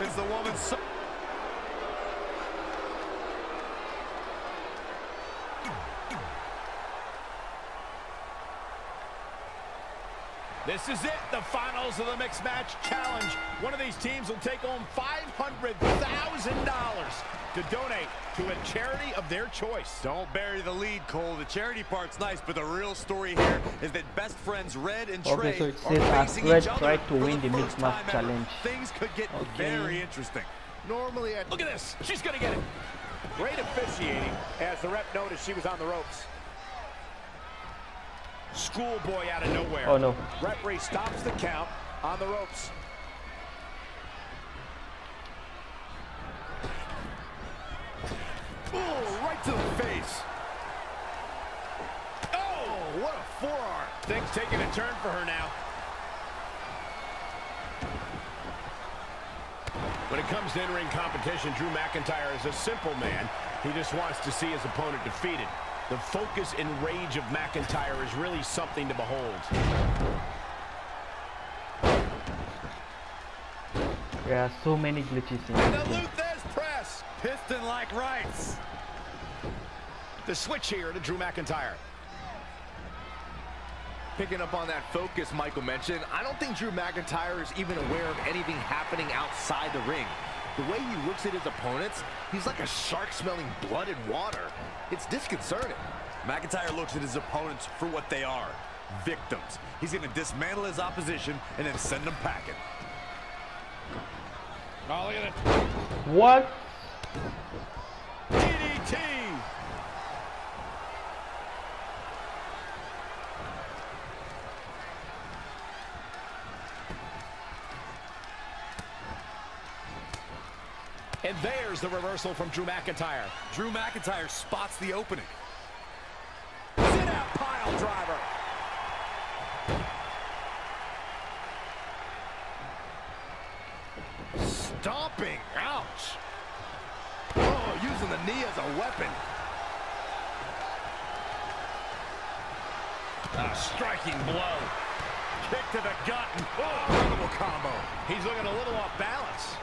Is the woman so... This is it, the finals of the Mixed Match Challenge. One of these teams will take home $500,000 to donate to a charity of their choice. Don't bury the lead, Cole. The charity part's nice, but the real story here is that best friends Red and Trey so it are says facing Red each other tried to for win the first Mixed Match time ever. Challenge. Things could get very interesting. Normally, look at this. She's going to get it. Great officiating as the ref noticed she was on the ropes. Schoolboy out of nowhere. Oh no. Referee stops the count on the ropes. Oh, right to the face. Oh, what a forearm. Things taking a turn for her now. When it comes to in-ring competition, Drew McIntyre is a simple man. He just wants to see his opponent defeated. The focus and rage of McIntyre is really something to behold. There are so many glitches in And this the game. Luthez press. Piston-like rights. The switch here to Drew McIntyre. Picking up on that focus Michael mentioned, I don't think Drew McIntyre is even aware of anything happening outside the ring. The way he looks at his opponents, he's like a shark smelling blood and water. It's disconcerting. McIntyre looks at his opponents for what they are, victims. He's going to dismantle his opposition and then send them packing. Oh, look at it. What? DDT. And there's the reversal from Drew McIntyre. Drew McIntyre spots the opening. Sit out pile driver. Stomping, ouch. Oh, using the knee as a weapon. A striking blow. Kick to the gut. Oh, incredible combo. He's looking a little off balance.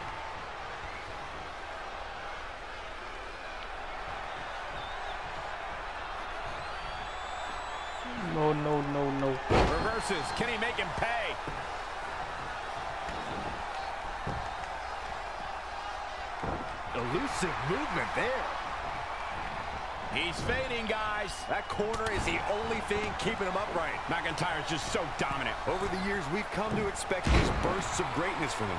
No, no, no, no. Reverses. Can he make him pay? Elusive movement there. He's fading, guys. That corner is the only thing keeping him upright. McIntyre's just so dominant. Over the years, we've come to expect these bursts of greatness from him.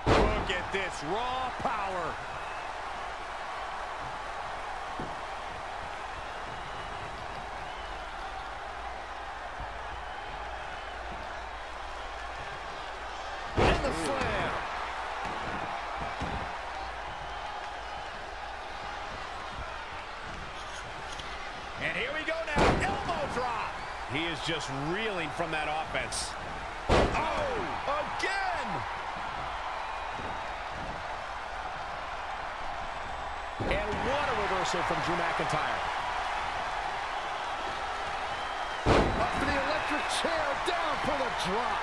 Look at this raw power. And the slam. And here we go now. Elbow drop. He is just reeling from that offense. Oh, again. And what a reversal from Drew McIntyre. Up for the electric chair, down for the drop.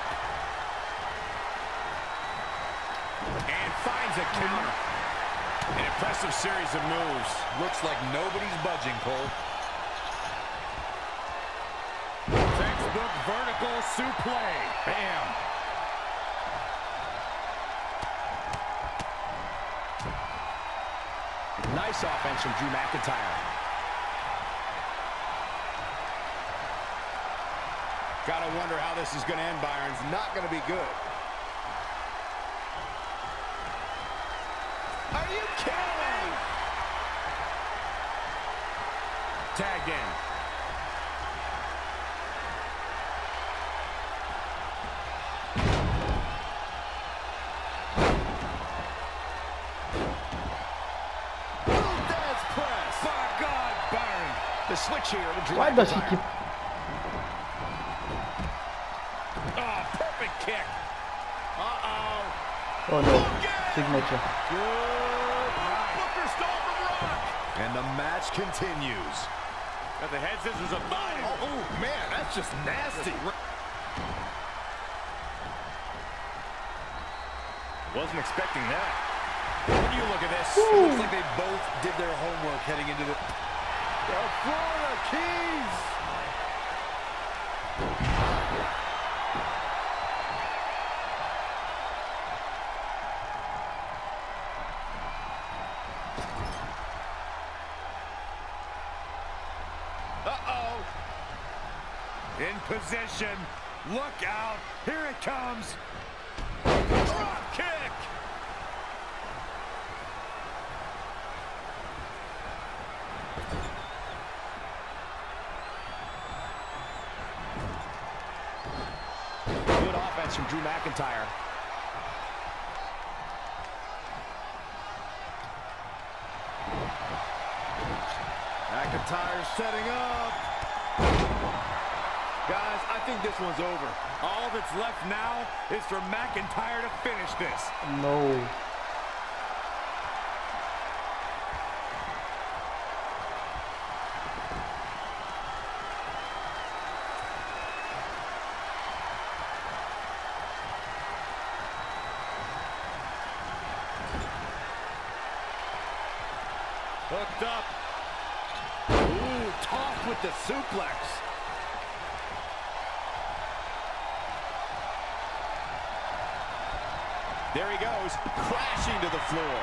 And finds a counter. An impressive series of moves. Looks like nobody's budging, Cole. Textbook vertical suplex. Bam. Nice offense from Drew McIntyre. Gotta wonder how this is going to end, Byron. It's not going to be good. Are you kidding me? Tagged in. Luthez press. By God, Byron. The switch here to Drew Why does he McIntyre. keep... Oh, perfect kick. Uh-oh. Oh no. Signature. Good. Booker stole from Rock. And the match continues. But the head scissors are fine. Oh, man, that's just nasty. Wasn't expecting that. When you look at this, it looks like they both did their homework heading into the Florida Keys. Uh-oh. In position. Look out. Here it comes. Drop kick. Good offense from Drew McIntyre. McIntyre setting up. Guys, I think this one's over. All that's left now is for McIntyre to finish this. No. Hooked up. Ooh, tossed with the suplex. There he goes, crashing to the floor.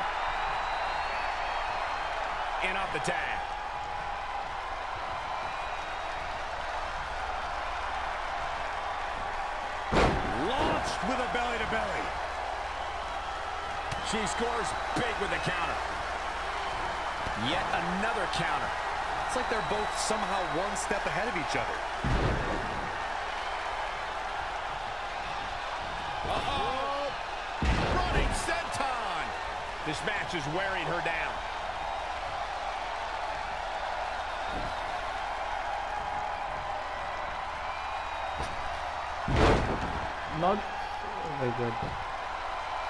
And off the tag. Launched with a belly-to-belly. She scores big with the counter. Yet another counter. It's like they're both somehow one step ahead of each other. Uh-oh. Running senton. This match is wearing her down. Not. Oh my god. I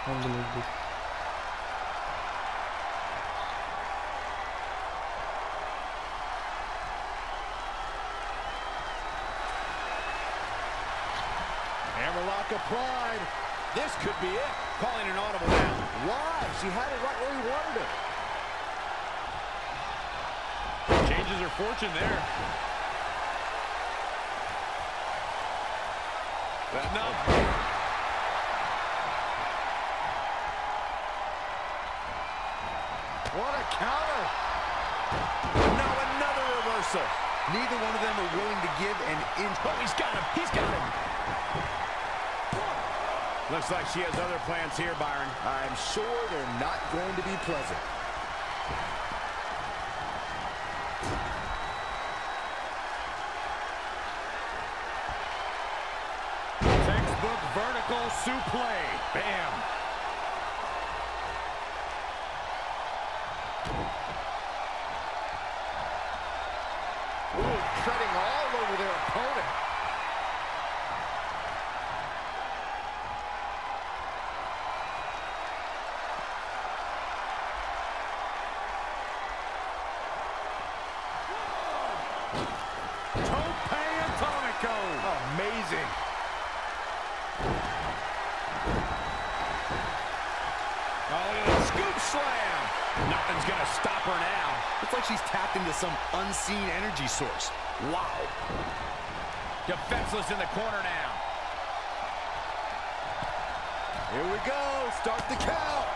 can't believe this. Hammerlock applied. This could be it. Calling an audible now. Why? She had it right where he wanted it. Changes her fortune there. No. What a counter. Now another reversal. Neither one of them are willing to give an inch. Oh, he's got him. He's got him. Looks like she has other plans here, Byron. I'm sure they're not going to be pleasant. Textbook vertical suplex. Bam. Ooh, treading all over their opponent. Tope Atomico. Amazing. Oh, look at that scoop slam. Nothing's going to stop her now. It's like she's tapped into some unseen energy source. Wow. Defenseless in the corner now. Here we go. Start the count.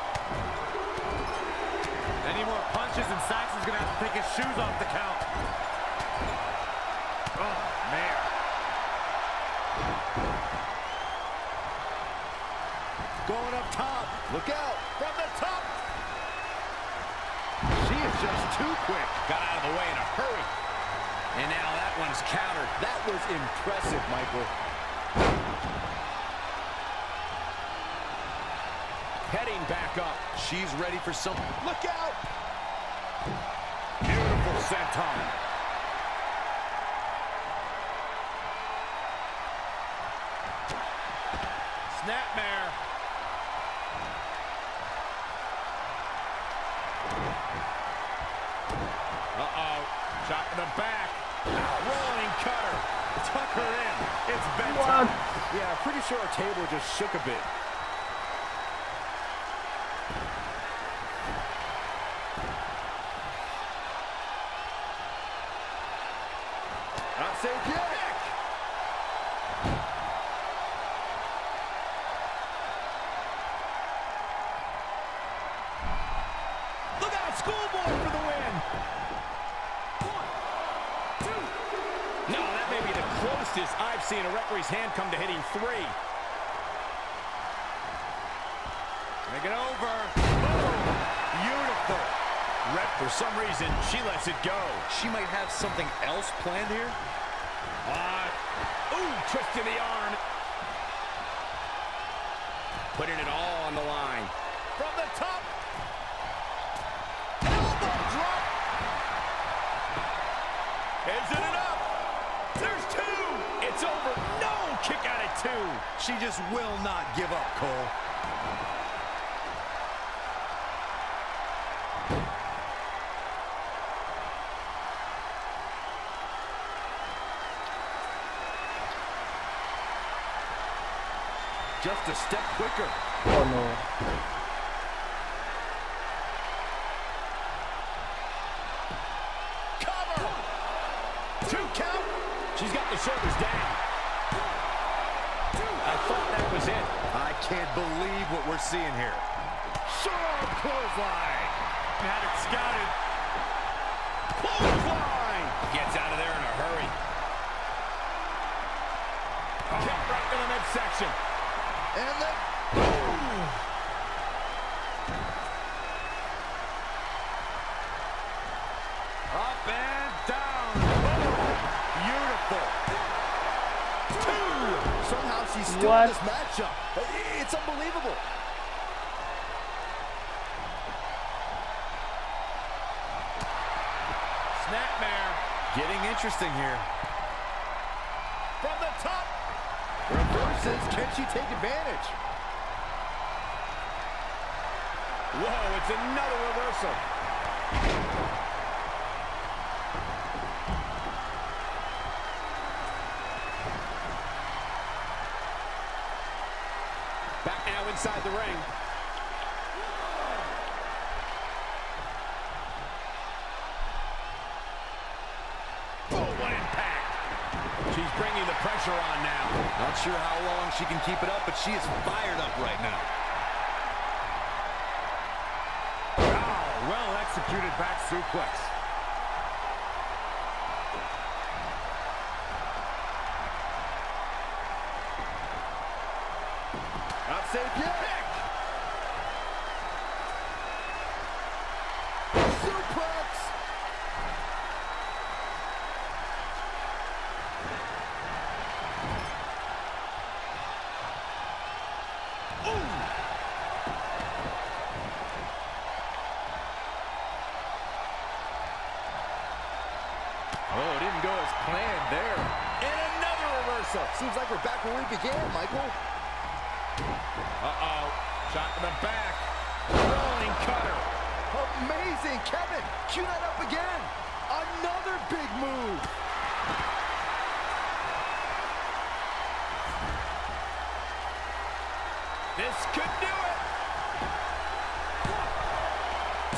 Any more punches and Saxon's going to have to take his shoes off the count. Oh, man. Going up top. Look out. From the top. She is just too quick. Got out of the way in a hurry. And now that one's countered. That was impressive, Michael. Heading back up. She's ready for something. Look out. Beautiful senton. Snapmare. Uh-oh. Shot in the back. Rolling cutter. Tuck her in. It's bedtime. What? Yeah, pretty sure our table just shook a bit. Not safe yet. Look out, schoolboy for the win. 1, 2. No, that may be the closest I've seen a referee's hand come to hitting 3. Make it over. Boom. Beautiful. Ref, for some reason, she lets it go. She might have something else planned here. Ooh, twist to the arm. Putting it all on the line. From the top. Elbow drop. Is it enough? There's 2. It's over. No, kick out at 2. She just will not give up, Cole. Just a step quicker. Oh no. Cover. 2 count. She's got the shoulders down. I thought that was it. I can't believe what we're seeing here. Sharp clothesline. Had it scouted. Clothesline. Gets out of there in a hurry. Kick right to the midsection. And then, up and down. Beautiful. 2. somehow she's still What? in this matchup. It's unbelievable. Snapmare. Getting interesting here. From the top. Reverses. Can she take advantage? Whoa, it's another reversal. Back now inside the ring. Oh, what impact. She's bringing the pressure on now. Not sure how long she can keep it up, but she is fired up right now. Oh, well executed back suplex. Not safe yet. Suplex. Oh, it didn't go as planned there. And another reversal. Seems like we're back where we began, Michael. Uh-oh. Shot to the back. Rolling cutter. Amazing, Kevin. Cue that up again. Another big move. This could do it. 1,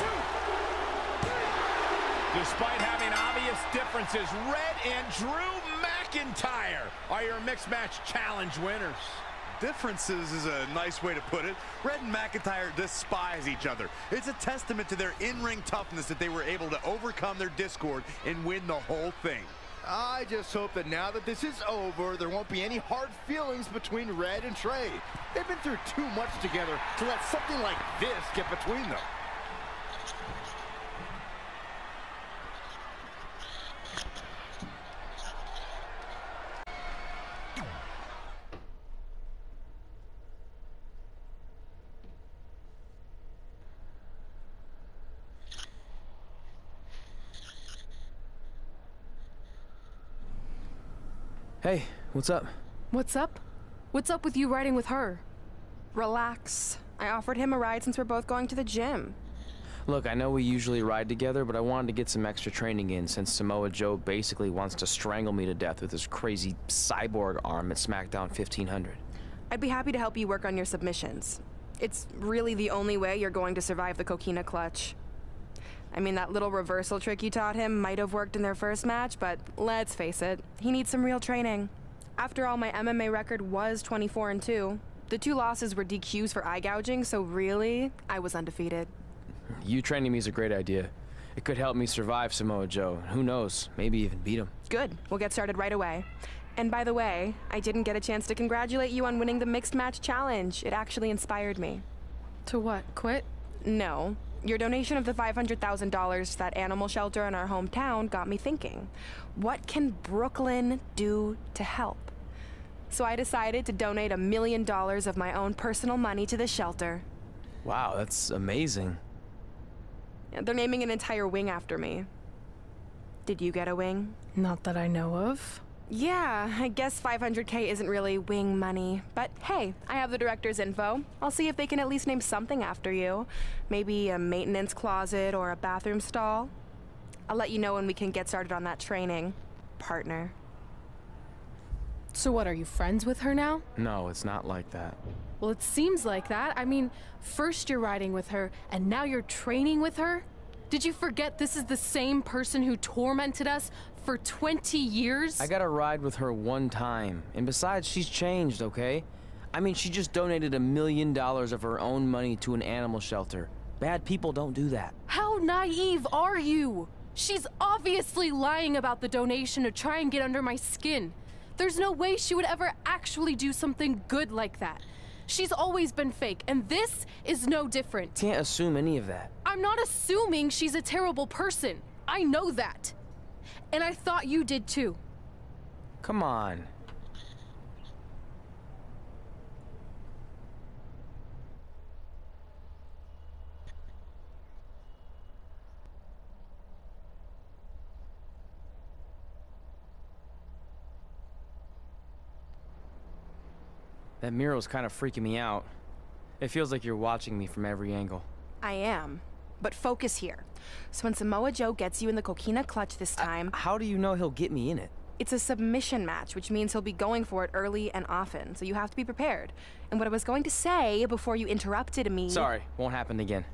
2, 3. Despite having obvious differences, Red and Drew McIntyre are your mixed match challenge winners. Differences is a nice way to put it. Red and McIntyre despise each other. It's a testament to their in-ring toughness that they were able to overcome their discord and win the whole thing. I just hope that now that this is over, there won't be any hard feelings between Red and Trey. They've been through too much together to let something like this get between them. Hey, what's up? What's up? What's up with you riding with her? Relax. I offered him a ride since we're both going to the gym. Look, I know we usually ride together, but I wanted to get some extra training in since Samoa Joe basically wants to strangle me to death with his crazy cyborg arm at SmackDown 1500. I'd be happy to help you work on your submissions. It's really the only way you're going to survive the coquina clutch. I mean, that little reversal trick you taught him might have worked in their first match, but let's face it, he needs some real training. After all, my MMA record was 24-2. The 2 losses were DQs for eye gouging, so really, I was undefeated. You training me is a great idea. It could help me survive Samoa Joe. Who knows, maybe even beat him. Good. We'll get started right away. And by the way, I didn't get a chance to congratulate you on winning the Mixed Match Challenge. It actually inspired me. To what? Quit? No. Your donation of the $500,000 to that animal shelter in our hometown got me thinking. What can Brooklyn do to help? So I decided to donate $1 million of my own personal money to the shelter. Wow, that's amazing. They're naming an entire wing after me. Did you get a wing? Not that I know of. Yeah, I guess $500K isn't really wing money. But hey, I have the director's info. I'll see if they can at least name something after you. Maybe a maintenance closet or a bathroom stall. I'll let you know when we can get started on that training, partner. So what, are you friends with her now? No, it's not like that. Well, it seems like that. I mean, first you're riding with her, and now you're training with her? Did you forget this is the same person who tormented us for 20 years? I got to ride with her one time. And besides, she's changed, okay? I mean, she just donated $1 million of her own money to an animal shelter. Bad people don't do that. How naive are you? She's obviously lying about the donation to try and get under my skin. There's no way she would ever actually do something good like that. She's always been fake, and this is no different. Can't assume any of that. I'm not assuming she's a terrible person. I know that. And I thought you did too. Come on. That mural's kind of freaking me out. It feels like you're watching me from every angle. I am. But focus here. So when Samoa Joe gets you in the coquina clutch this time... How do you know he'll get me in it? It's a submission match, which means he'll be going for it early and often, so you have to be prepared. And what I was going to say before you interrupted me... Sorry, won't happen again.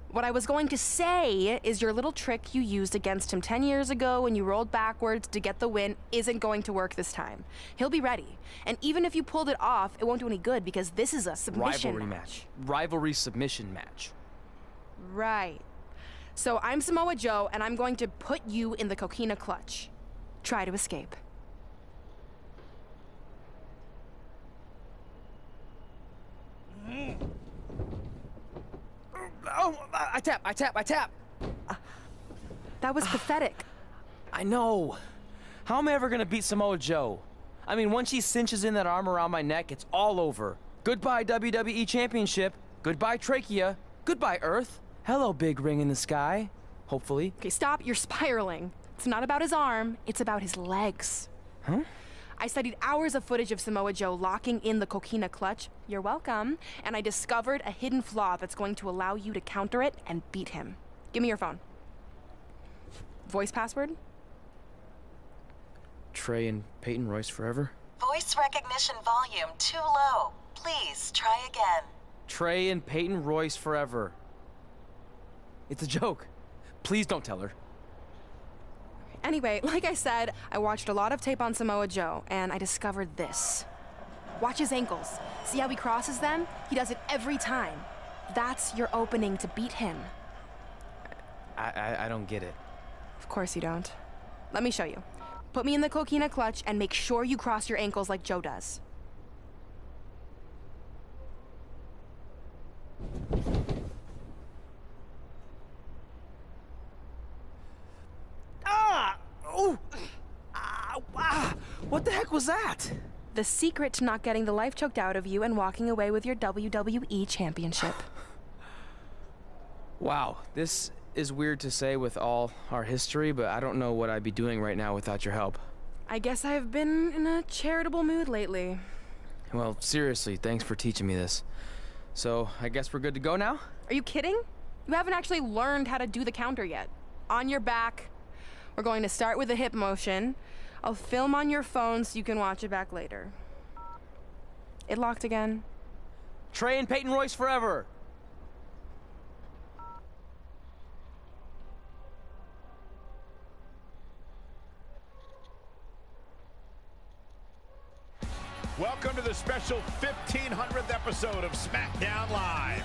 What I was going to say is your little trick you used against him 10 years ago when you rolled backwards to get the win isn't going to work this time. He'll be ready. And even if you pulled it off, it won't do any good because this is a submission Rivalry match. Rivalry submission match. Right. So I'm Samoa Joe, and I'm going to put you in the coquina clutch. Try to escape. Oh, I tap. That was pathetic. I know. How am I ever gonna beat Samoa Joe? I mean, once she cinches in that arm around my neck, it's all over. Goodbye, WWE Championship. Goodbye, Trachea. Goodbye, Earth. Hello, big ring in the sky. Hopefully. Okay, stop. You're spiraling. It's not about his arm. It's about his legs. Huh? I studied hours of footage of Samoa Joe locking in the coquina clutch. You're welcome. And I discovered a hidden flaw that's going to allow you to counter it and beat him. Give me your phone. Voice password? Trey and Peyton Royce forever? Voice recognition volume too low. Please try again. Trey and Peyton Royce forever. It's a joke. Please don't tell her. Anyway, like I said, I watched a lot of tape on Samoa Joe, and I discovered this. Watch his ankles. See how he crosses them? He does it every time. That's your opening to beat him. I don't get it. Of course you don't. Let me show you. Put me in the coquina clutch and make sure you cross your ankles like Joe does. What the heck was that? The secret to not getting the life choked out of you and walking away with your WWE Championship. Wow, this is weird to say with all our history, but I don't know what I'd be doing right now without your help. I guess I've been in a charitable mood lately. Well, seriously, thanks for teaching me this. So, I guess we're good to go now? Are you kidding? You haven't actually learned how to do the counter yet. On your back. We're going to start with a hip motion. I'll film on your phone so you can watch it back later. It locked again. Trey and Peyton Royce forever. Welcome to the special 1500th episode of SmackDown Live.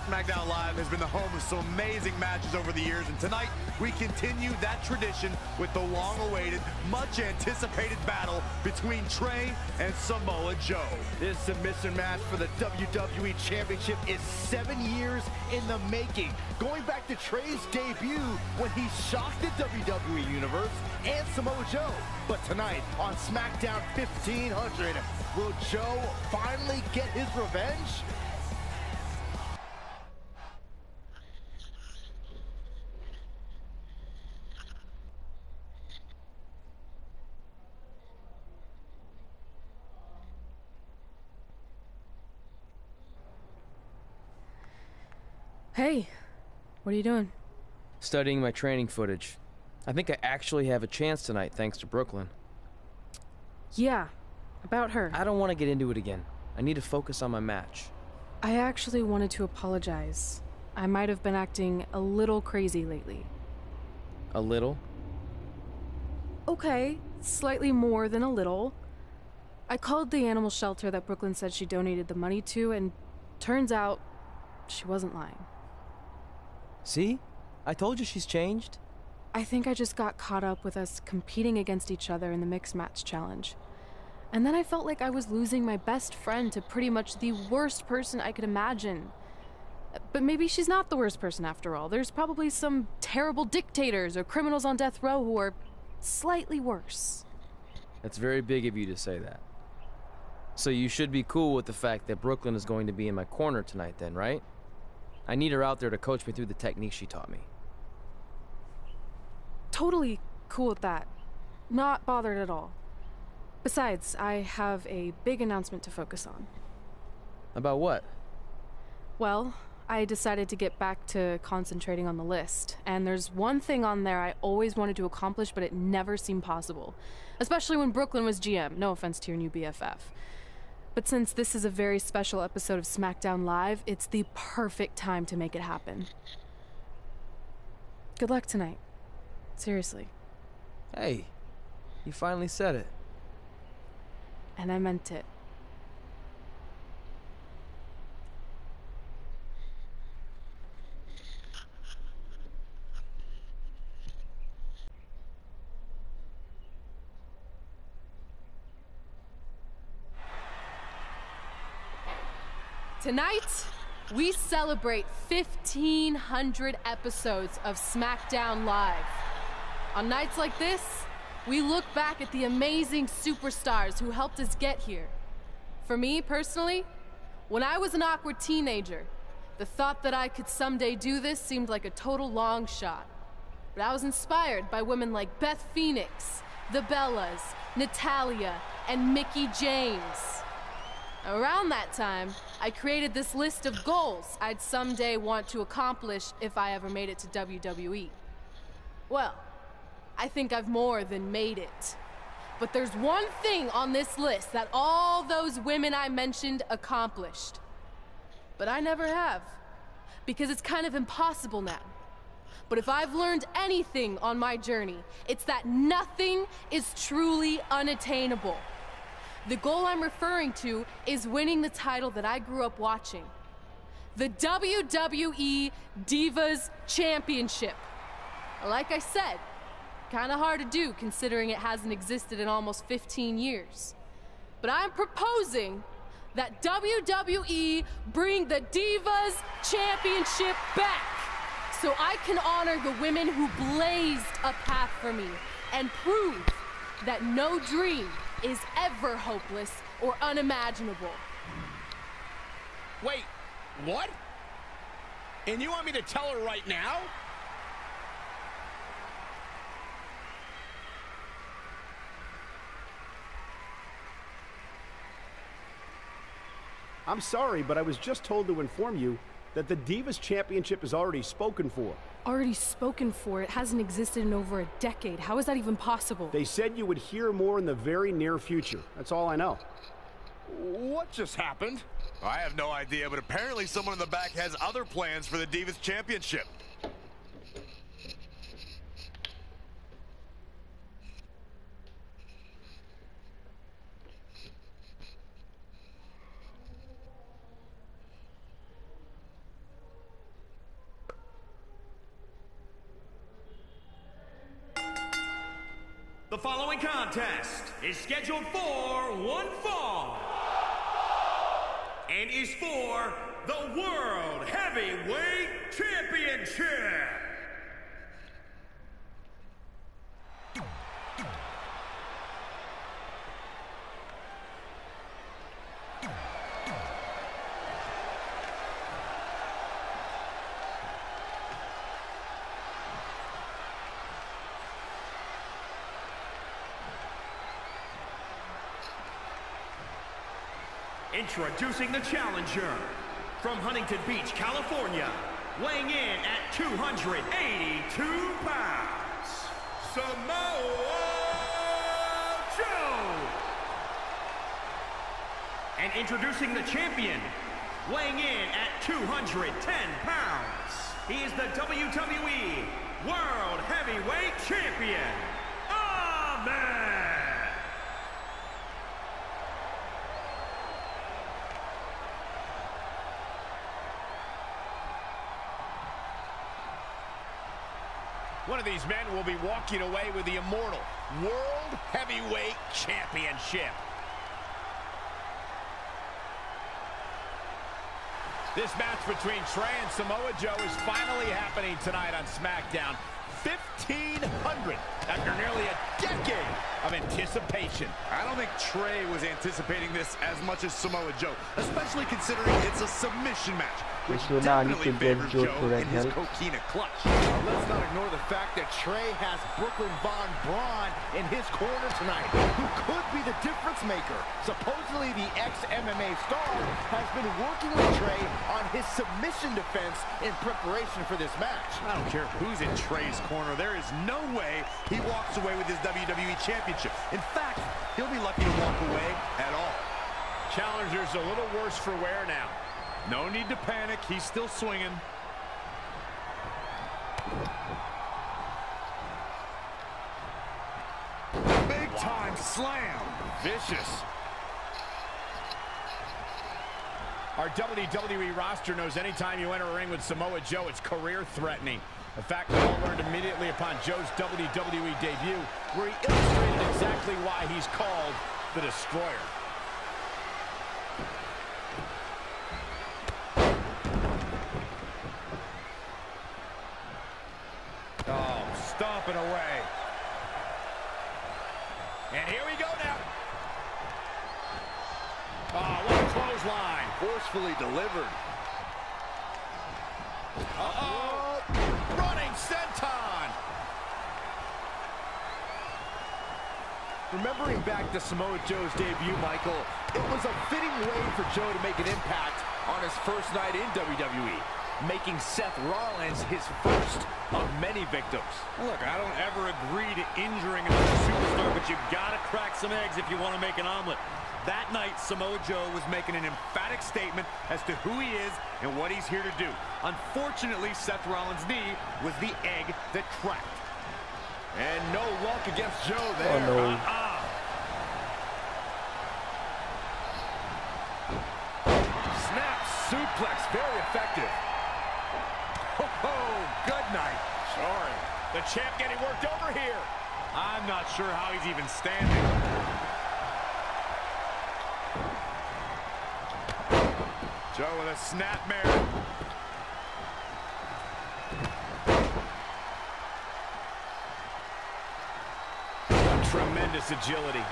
SmackDown Live has been the home of some amazing matches over the years, and tonight we continue that tradition with the long-awaited, much-anticipated battle between Trey and Samoa Joe. This submission match for the WWE Championship is 7 years in the making, going back to Trey's debut when he shocked the WWE Universe and Samoa Joe. But tonight on SmackDown 1500, will Joe finally get his revenge? Hey, what are you doing? Studying my training footage. I think I actually have a chance tonight thanks to Brooklyn. Yeah, about her. I don't want to get into it again. I need to focus on my match. I actually wanted to apologize. I might have been acting a little crazy lately. A little? Okay, slightly more than a little. I called the animal shelter that Brooklyn said she donated the money to, and turns out she wasn't lying. See? I told you she's changed. I think I just got caught up with us competing against each other in the mixed match challenge. And then I felt like I was losing my best friend to pretty much the worst person I could imagine. But maybe she's not the worst person after all. There's probably some terrible dictators or criminals on death row who are slightly worse. That's very big of you to say that. So you should be cool with the fact that Brooklyn is going to be in my corner tonight then, right? I need her out there to coach me through the technique she taught me. Totally cool with that. Not bothered at all. Besides, I have a big announcement to focus on. About what? Well, I decided to get back to concentrating on the list, and there's one thing on there I always wanted to accomplish, but it never seemed possible. Especially when Brooklyn was GM, no offense to your new BFF. But since this is a very special episode of SmackDown Live, it's the perfect time to make it happen. Good luck tonight. Seriously. Hey, you finally said it. And I meant it. Tonight, we celebrate 1,500 episodes of SmackDown Live. On nights like this, we look back at the amazing superstars who helped us get here. For me, personally, when I was an awkward teenager, the thought that I could someday do this seemed like a total long shot. But I was inspired by women like Beth Phoenix, the Bellas, Natalia, and Mickie James. Around that time, I created this list of goals I'd someday want to accomplish if I ever made it to WWE. Well, I think I've more than made it. But there's one thing on this list that all those women I mentioned accomplished. But I never have, because it's kind of impossible now. But if I've learned anything on my journey, it's that nothing is truly unattainable. The goal I'm referring to is winning the title that I grew up watching. The WWE Divas Championship. Like I said, kinda hard to do considering it hasn't existed in almost 15 years. But I'm proposing that WWE bring the Divas Championship back so I can honor the women who blazed a path for me and prove that no dream is ever hopeless or unimaginable. Wait, what? And you want me to tell her right now? I'm sorry, but I was just told to inform you that the Divas Championship is already spoken for. Already spoken for? It hasn't existed in over a decade. How is that even possible? They said you would hear more in the very near future. That's all I know. What just happened? I have no idea, but apparently someone in the back has other plans for the Divas Championship. The following contest is scheduled for one fall and is for the World Heavyweight Championship. Introducing the challenger, from Huntington Beach, California, weighing in at 282 pounds, Samoa Joe! And introducing the champion, weighing in at 210 pounds, he is the WWE World Heavyweight Champion, Ahmed! One of these men will be walking away with the immortal World Heavyweight Championship. This match between Trey and Samoa Joe is finally happening tonight on SmackDown. 1,500 after nearly a decade of anticipation. I don't think Trey was anticipating this as much as Samoa Joe, especially considering it's a submission match, which definitely favors Joe in his coquina clutch. Let's not ignore the fact that Trey has Brooklyn Von Braun in his corner tonight, who could be the difference maker. Supposedly, the ex-MMA star has been working with Trey on his submission defense in preparation for this match. I don't care who's in Trey's corner. There is no way he walks away with his WWE Championship. In fact, he'll be lucky to walk away at all. Challenger's a little worse for wear now. No need to panic. He's still swinging. Big time slam. Vicious. Our WWE roster knows anytime you enter a ring with Samoa Joe, it's career-threatening. A fact we all learned immediately upon Joe's WWE debut, where he illustrated exactly why he's called the Destroyer. Oh, stomping away. And here we go now. Oh, what a clothesline. Forcefully delivered. Uh-oh. Running senton. Remembering back to Samoa Joe's debut, Michael, it was a fitting way for Joe to make an impact on his first night in WWE, making Seth Rollins his first of many victims. Look, I don't ever agree to injuring another superstar, but you've got to crack some eggs if you want to make an omelet. That night, Samoa Joe was making an emphatic statement as to who he is and what he's here to do. Unfortunately, Seth Rollins' knee was the egg that cracked. And no luck against Joe there. Oh, no. Snap suplex, very effective. Oh, good night. Sorry. The champ getting worked over here. I'm not sure how he's even standing. Joe with a snapmare. Tremendous agility.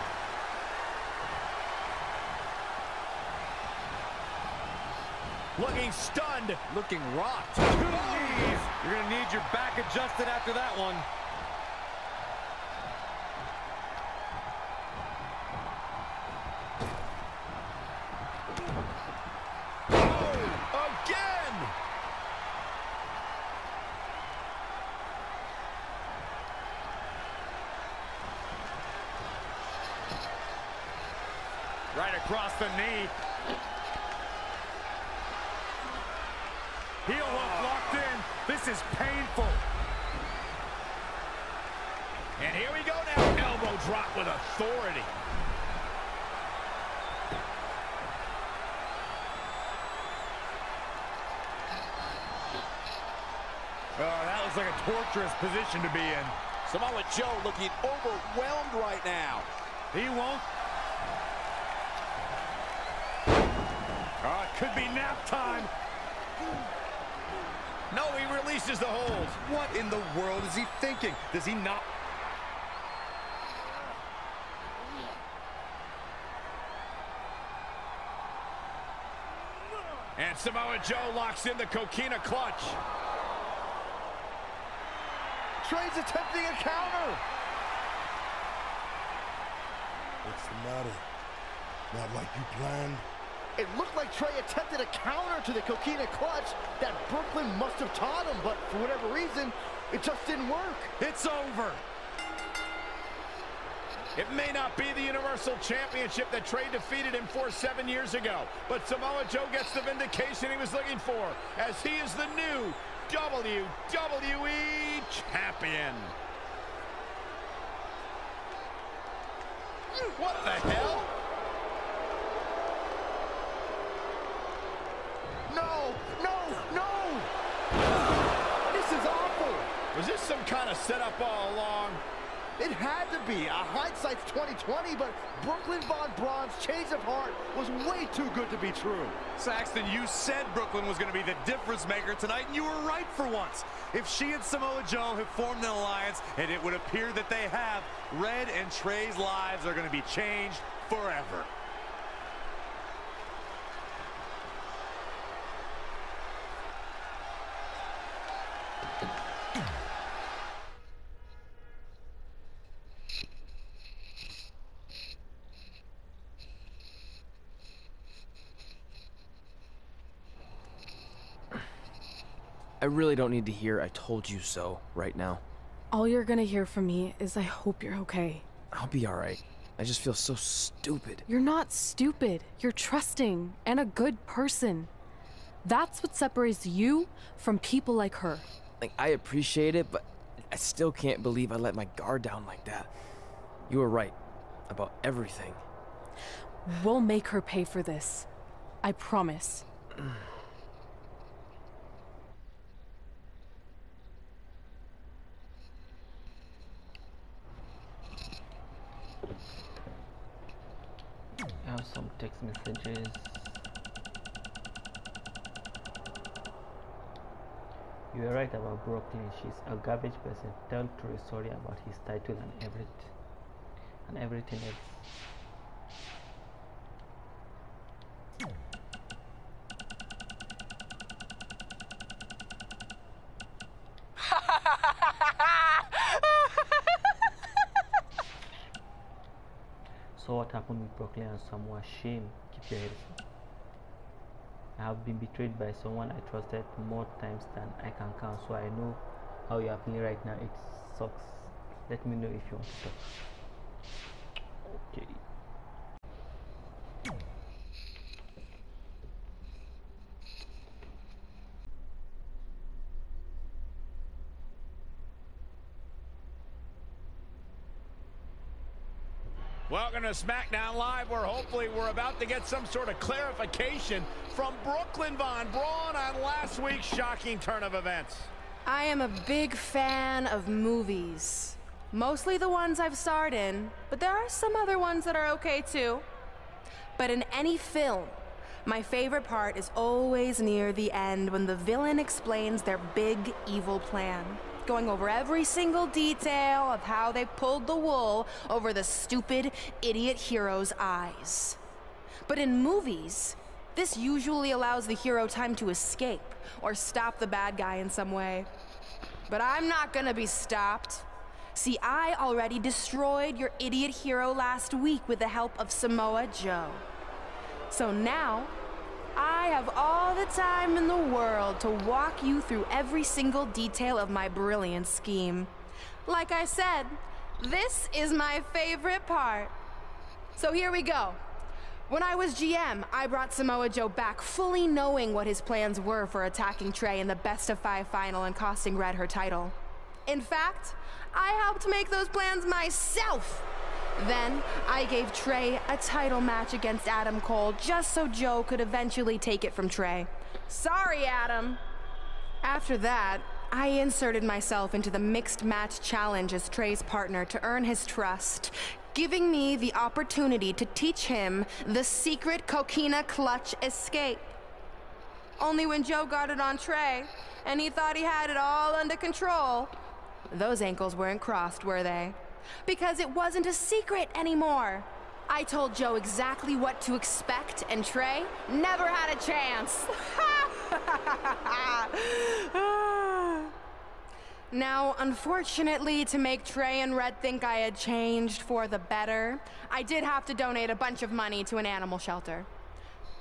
Looking stunned. Looking rocked. 2 knees. You're going to need your back adjusted after that one. Again! Right across the knee. Heel hook locked in. This is painful. And here we go now. Elbow drop with authority. Oh, that looks like a torturous position to be in. Samoa Joe looking overwhelmed right now. He won't. Oh, it could be nap time. No, he releases the hold. What in the world is he thinking? Does he not? And Samoa Joe locks in the coquina clutch. Trey's attempting a counter. What's the matter? Not like you planned? It looked like Trey attempted a counter to the coquina clutch that Brooklyn must have taught him, but for whatever reason, it just didn't work. It's over. It may not be the Universal Championship that Trey defeated him for 7 years ago, but Samoa Joe gets the vindication he was looking for, as he is the new WWE Champion. What the hell? No, no, no! This is awful! Was this some kind of setup all along? It had to be. Hindsight's 20/20, but Brooklyn Von Braun's change of heart was way too good to be true. Saxton, you said Brooklyn was going to be the difference maker tonight, and you were right for once. If she and Samoa Joe have formed an alliance, and it would appear that they have, Red and Trey's lives are going to be changed forever. I really don't need to hear "I told you so" right now. All you're gonna hear from me is I hope you're okay. I'll be alright. I just feel so stupid. You're not stupid. You're trusting and a good person. That's what separates you from people like her. Like, I appreciate it, but I still can't believe I let my guard down like that. You were right about everything. We'll make her pay for this. I promise. I have some text messages. You are right about Brooklyn. She's a garbage person. Tell Trey sorry about his title and everything else. So what happened with Brooklyn and Samoa? Shame. Keep your head up. I have been betrayed by someone I trusted more times than I can count, so I know how you are feeling right now. It sucks. Let me know if you want to talk. Okay. Welcome to SmackDown Live, where hopefully we're about to get some sort of clarification from Brooklyn Von Braun on last week's shocking turn of events. I am a big fan of movies. Mostly the ones I've starred in, but there are some other ones that are okay too. But in any film, my favorite part is always near the end when the villain explains their big evil plan, going over every single detail of how they pulled the wool over the stupid idiot hero's eyes. But in movies, this usually allows the hero time to escape or stop the bad guy in some way. But I'm not gonna be stopped. See, I already destroyed your idiot hero last week with the help of Samoa Joe. So now, I have all the time in the world to walk you through every single detail of my brilliant scheme. Like I said, this is my favorite part. So here we go. When I was GM, I brought Samoa Joe back fully knowing what his plans were for attacking Trey in the best-of-5 final and costing Red her title. In fact, I helped make those plans myself. Then, I gave Trey a title match against Adam Cole just so Joe could eventually take it from Trey. Sorry, Adam. After that, I inserted myself into the mixed match challenge as Trey's partner to earn his trust, giving me the opportunity to teach him the secret coquina clutch escape. Only when Joe got it on Trey, and he thought he had it all under control, those ankles weren't crossed, were they? Because it wasn't a secret anymore. I told Joe exactly what to expect, and Trey never had a chance. Now, unfortunately, to make Trey and Red think I had changed for the better, I did have to donate a bunch of money to an animal shelter.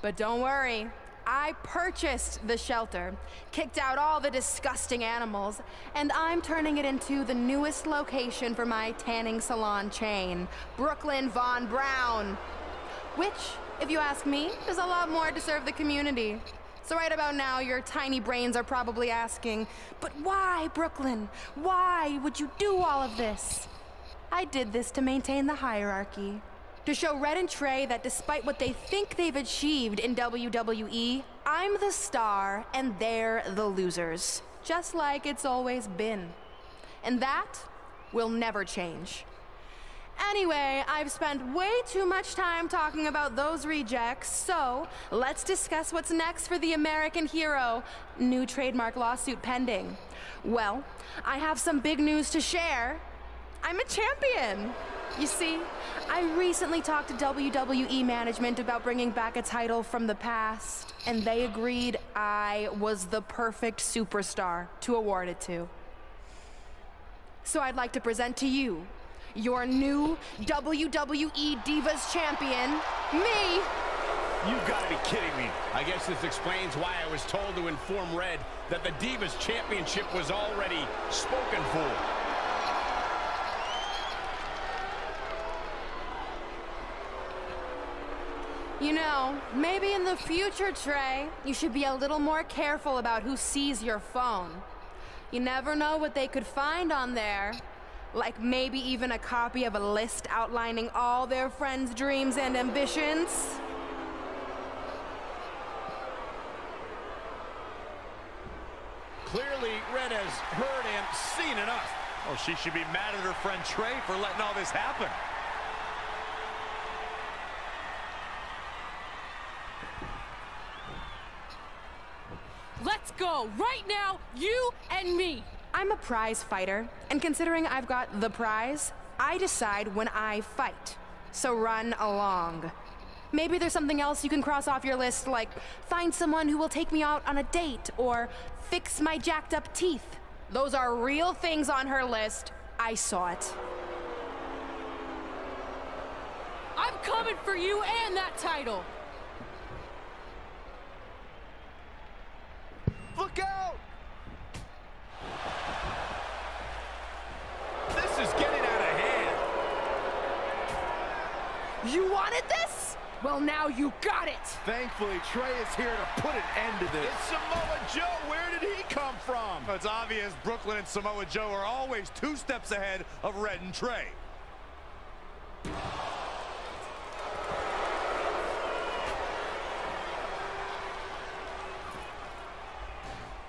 But don't worry, I purchased the shelter, kicked out all the disgusting animals, and I'm turning it into the newest location for my tanning salon chain, Brooklyn Von Brown. Which, if you ask me, is a lot more to serve the community. So right about now, your tiny brains are probably asking, but why, Brooklyn? Why would you do all of this? I did this to maintain the hierarchy. To show Red and Trey that despite what they think they've achieved in WWE, I'm the star and they're the losers. Just like it's always been. And that will never change. Anyway, I've spent way too much time talking about those rejects, so let's discuss what's next for the American hero. New trademark lawsuit pending. Well, I have some big news to share. I'm a champion. You see, I recently talked to WWE management about bringing back a title from the past, and they agreed I was the perfect superstar to award it to. So I'd like to present to you your new WWE Divas Champion, me. You've got to be kidding me. I guess this explains why I was told to inform Red that the Divas Championship was already spoken for. You know, maybe in the future, Trey, you should be a little more careful about who sees your phone. You never know what they could find on there. Like maybe even a copy of a list outlining all their friends' dreams and ambitions. Clearly, Red has heard and seen enough. Oh, she should be mad at her friend Trey for letting all this happen. Let's go, right now, you and me. I'm a prize fighter, and considering I've got the prize, I decide when I fight. So run along. Maybe there's something else you can cross off your list, like find someone who will take me out on a date, or fix my jacked up teeth. Those are real things on her list. I saw it. I'm coming for you and that title. Look out! This is getting out of hand. You wanted this? Well, now you got it! Thankfully, Trey is here to put an end to this. It's Samoa Joe. Where did he come from? It's obvious Brooklyn and Samoa Joe are always 2 steps ahead of Red and Trey.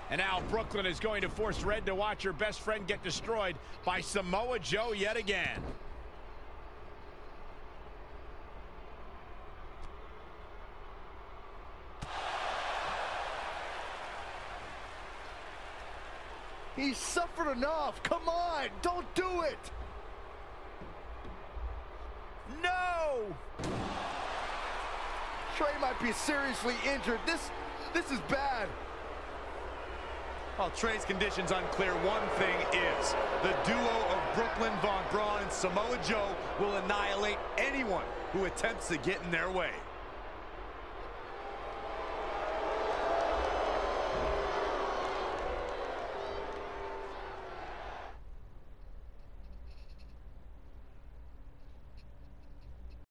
And now Brooklyn is going to force Red to watch her best friend get destroyed by Samoa Joe yet again. He's suffered enough. Come on, don't do it. No! Trey might be seriously injured. This is bad. While Trey's condition's unclear, one thing is, the duo of Brooklyn Von Braun and Samoa Joe will annihilate anyone who attempts to get in their way.